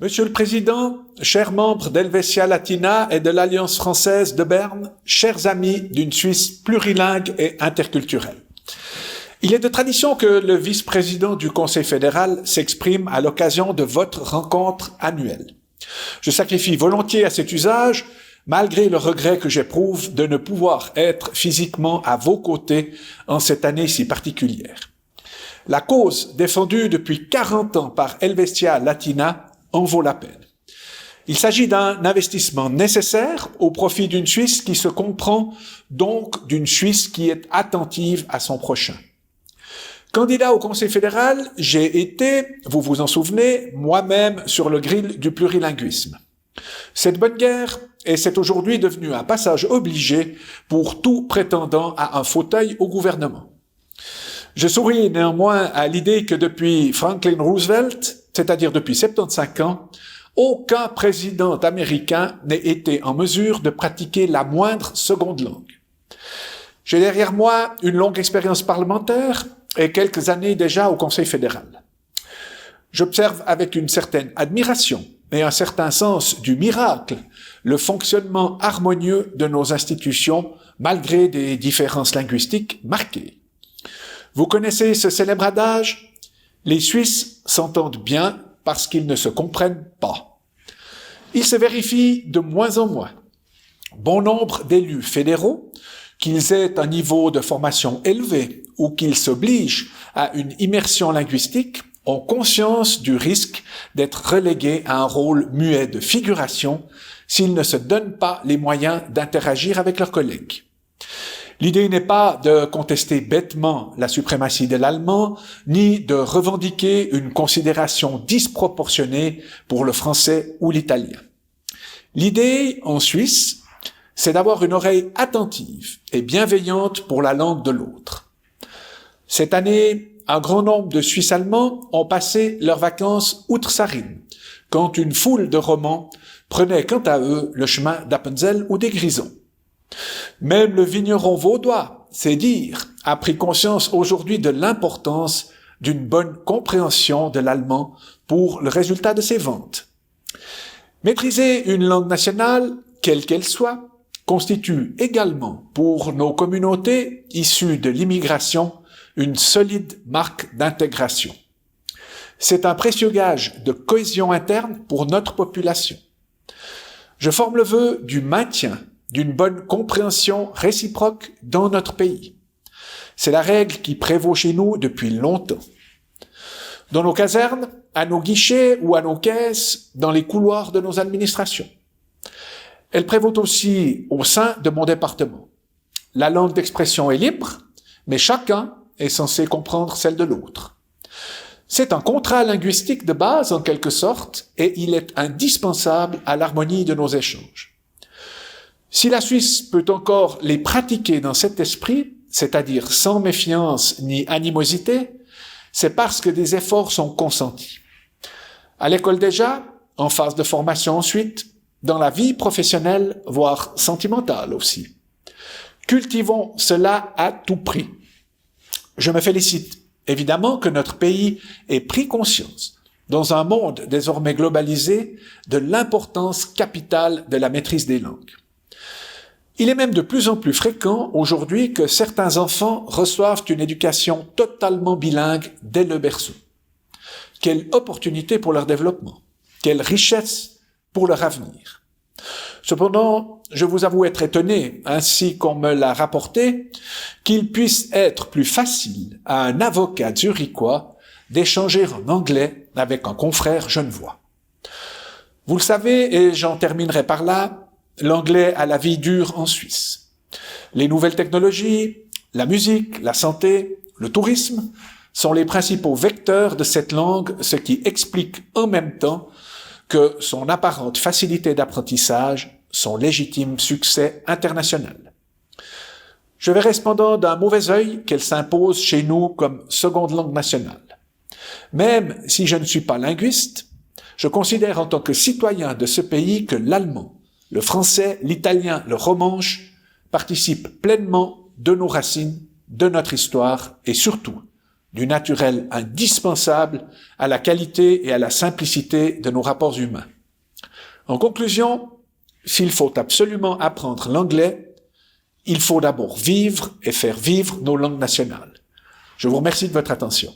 Monsieur le Président, chers membres d'Helvetia Latina et de l'Alliance française de Berne, chers amis d'une Suisse plurilingue et interculturelle. Il est de tradition que le vice-président du Conseil fédéral s'exprime à l'occasion de votre rencontre annuelle. Je sacrifie volontiers à cet usage, malgré le regret que j'éprouve de ne pouvoir être physiquement à vos côtés en cette année si particulière. La cause défendue depuis 40 ans par Helvetia Latina en vaut la peine. Il s'agit d'un investissement nécessaire au profit d'une Suisse qui se comprend, donc d'une Suisse qui est attentive à son prochain. Candidat au Conseil fédéral, j'ai été, vous vous en souvenez, moi-même sur le grill du plurilinguisme. Cette bonne guerre est aujourd'hui devenue un passage obligé pour tout prétendant à un fauteuil au gouvernement. Je souris néanmoins à l'idée que depuis Franklin Roosevelt, c'est-à-dire depuis 75 ans, aucun président américain n'ait été en mesure de pratiquer la moindre seconde langue. J'ai derrière moi une longue expérience parlementaire et quelques années déjà au Conseil fédéral. J'observe avec une certaine admiration et un certain sens du miracle le fonctionnement harmonieux de nos institutions malgré des différences linguistiques marquées. Vous connaissez ce célèbre adage ? Les Suisses s'entendent bien parce qu'ils ne se comprennent pas. Il se vérifie de moins en moins. Bon nombre d'élus fédéraux, qu'ils aient un niveau de formation élevé ou qu'ils s'obligent à une immersion linguistique, ont conscience du risque d'être relégués à un rôle muet de figuration s'ils ne se donnent pas les moyens d'interagir avec leurs collègues. L'idée n'est pas de contester bêtement la suprématie de l'allemand, ni de revendiquer une considération disproportionnée pour le français ou l'italien. L'idée, en Suisse, c'est d'avoir une oreille attentive et bienveillante pour la langue de l'autre. Cette année, un grand nombre de Suisses allemands ont passé leurs vacances outre-Sarine, quand une foule de Romans prenait quant à eux le chemin d'Appenzell ou des Grisons. Même le vigneron vaudois, c'est dire, a pris conscience aujourd'hui de l'importance d'une bonne compréhension de l'allemand pour le résultat de ses ventes. Maîtriser une langue nationale, quelle qu'elle soit, constitue également pour nos communautés issues de l'immigration une solide marque d'intégration. C'est un précieux gage de cohésion interne pour notre population. Je forme le vœu du maintien d'une bonne compréhension réciproque dans notre pays. C'est la règle qui prévaut chez nous depuis longtemps. Dans nos casernes, à nos guichets ou à nos caisses, dans les couloirs de nos administrations. Elle prévaut aussi au sein de mon département. La langue d'expression est libre, mais chacun est censé comprendre celle de l'autre. C'est un contrat linguistique de base en quelque sorte, et il est indispensable à l'harmonie de nos échanges. Si la Suisse peut encore les pratiquer dans cet esprit, c'est-à-dire sans méfiance ni animosité, c'est parce que des efforts sont consentis. À l'école déjà, en phase de formation ensuite, dans la vie professionnelle, voire sentimentale aussi. Cultivons cela à tout prix. Je me félicite évidemment que notre pays ait pris conscience, dans un monde désormais globalisé, de l'importance capitale de la maîtrise des langues. Il est même de plus en plus fréquent aujourd'hui que certains enfants reçoivent une éducation totalement bilingue dès le berceau. Quelle opportunité pour leur développement, quelle richesse pour leur avenir. Cependant, je vous avoue être étonné, ainsi qu'on me l'a rapporté, qu'il puisse être plus facile à un avocat zurichois d'échanger en anglais avec un confrère genevois. Vous le savez, et j'en terminerai par là, l'anglais a la vie dure en Suisse. Les nouvelles technologies, la musique, la santé, le tourisme sont les principaux vecteurs de cette langue, ce qui explique en même temps que son apparente facilité d'apprentissage, son légitime succès international. Je verrai cependant d'un mauvais œil qu'elle s'impose chez nous comme seconde langue nationale. Même si je ne suis pas linguiste, je considère en tant que citoyen de ce pays que l'allemand, le français, l'italien, le romanche participent pleinement de nos racines, de notre histoire et surtout du naturel indispensable à la qualité et à la simplicité de nos rapports humains. En conclusion, s'il faut absolument apprendre l'anglais, il faut d'abord vivre et faire vivre nos langues nationales. Je vous remercie de votre attention.